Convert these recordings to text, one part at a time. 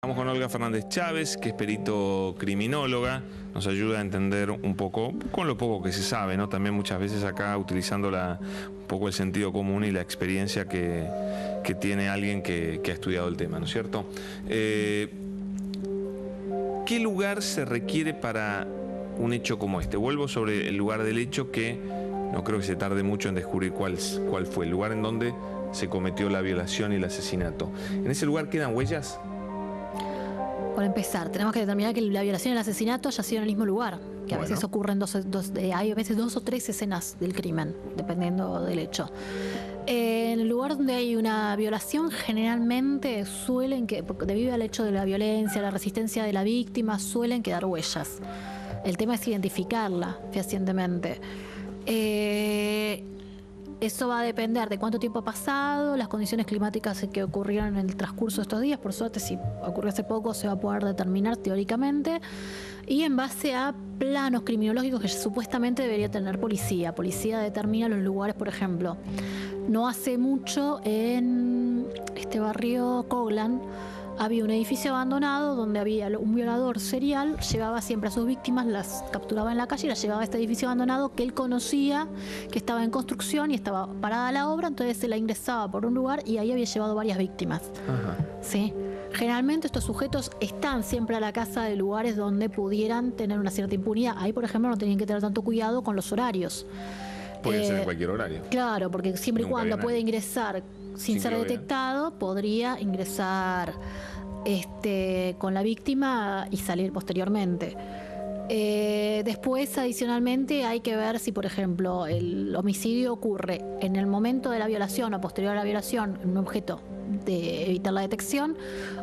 Estamos con Olga Fernández Chávez, que es perito criminóloga, nos ayuda a entender un poco, con lo poco que se sabe, ¿no? También muchas veces acá utilizando un poco el sentido común y la experiencia que tiene alguien que ha estudiado el tema, ¿no es cierto? ¿Qué lugar se requiere para un hecho como este? Vuelvo sobre el lugar del hecho, que no creo que se tarde mucho en descubrir cuál fue el lugar en donde se cometió la violación y el asesinato. ¿En ese lugar quedan huellas? Por empezar, tenemos que determinar que la violación y el asesinato haya sido en el mismo lugar, que a veces ocurren hay a veces dos o tres escenas del crimen, dependiendo del hecho. En el lugar donde hay una violación, generalmente debido al hecho de la violencia, la resistencia de la víctima, suelen quedar huellas. El tema es identificarla fehacientemente. Eso va a depender de cuánto tiempo ha pasado, las condiciones climáticas que ocurrieron en el transcurso de estos días. Por suerte, si ocurrió hace poco, se va a poder determinar teóricamente. Y en base a planos criminológicos que supuestamente debería tener policía. Policía determina los lugares, por ejemplo. No hace mucho, en este barrio Coglan, había un edificio abandonado donde había un violador serial, llevaba siempre a sus víctimas, las capturaba en la calle y las llevaba a este edificio abandonado que él conocía, que estaba en construcción y estaba parada la obra, entonces se la ingresaba por un lugar y ahí había llevado varias víctimas. Ajá. ¿Sí? Generalmente estos sujetos están siempre a la casa de lugares donde pudieran tener una cierta impunidad. Ahí, por ejemplo, no tenían que tener tanto cuidado con los horarios. Puede ser en cualquier horario. Claro, porque siempre y cuando puede ingresar sin ser detectado, podría ingresar con la víctima y salir posteriormente. Después, adicionalmente, hay que ver si, por ejemplo, el homicidio ocurre en el momento de la violación o posterior a la violación, en un objeto de evitar la detección,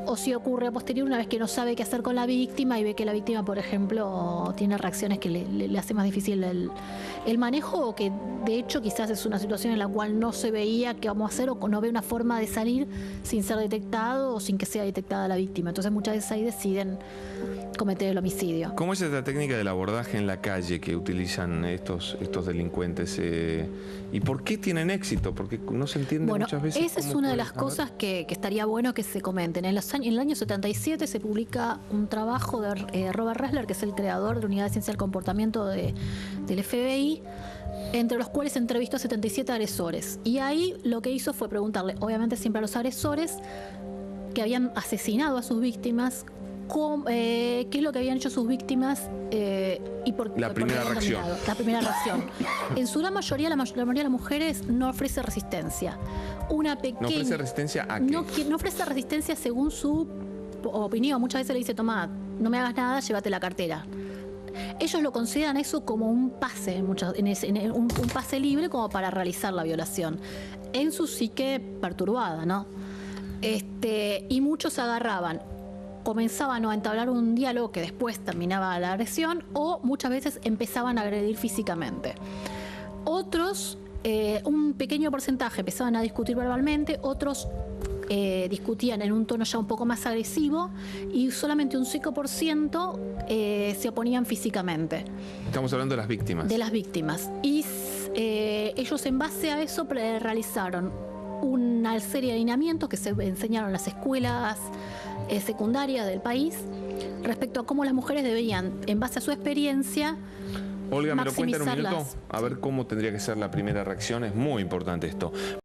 o si ocurre a posterior una vez que no sabe qué hacer con la víctima y ve que la víctima, por ejemplo, tiene reacciones que le hace más difícil el manejo, o que de hecho quizás es una situación en la cual no se veía qué vamos a hacer o no ve una forma de salir sin ser detectado o sin que sea detectada la víctima. Entonces muchas veces ahí deciden cometer el homicidio. ¿Cómo es esta técnica del abordaje en la calle que utilizan estos delincuentes? ¿Y por qué tienen éxito? Porque no se entiende muchas veces. Esa es una de las cosas que estaría bueno que se comenten. En el año 77 se publica un trabajo de Robert Ressler, que es el creador de la Unidad de Ciencia del Comportamiento del FBI, entre los cuales entrevistó a 77 agresores. Y ahí lo que hizo fue preguntarle, obviamente siempre a los agresores que habían asesinado a sus víctimas, qué es lo que habían hecho sus víctimas y por qué. La primera reacción. En su gran mayoría, la mayoría de las mujeres no ofrece resistencia. ¿No ofrece resistencia a qué? No ofrece resistencia según su opinión. Muchas veces le dice, toma, no me hagas nada, llévate la cartera. Ellos lo consideran eso como un pase, un pase libre como para realizar la violación. En su psique perturbada, ¿no? Y muchos comenzaban a entablar un diálogo que después terminaba la agresión, o muchas veces empezaban a agredir físicamente. Otros, un pequeño porcentaje, empezaban a discutir verbalmente, otros discutían en un tono ya un poco más agresivo y solamente un 5% se oponían físicamente. Estamos hablando de las víctimas. De las víctimas. Y ellos en base a eso realizaron una serie de lineamientos que se enseñaron en las escuelas secundarias del país respecto a cómo las mujeres deberían, en base a su experiencia, Olga, ¿me lo cuenta en un minuto? A ver cómo tendría que ser la primera reacción. Es muy importante esto.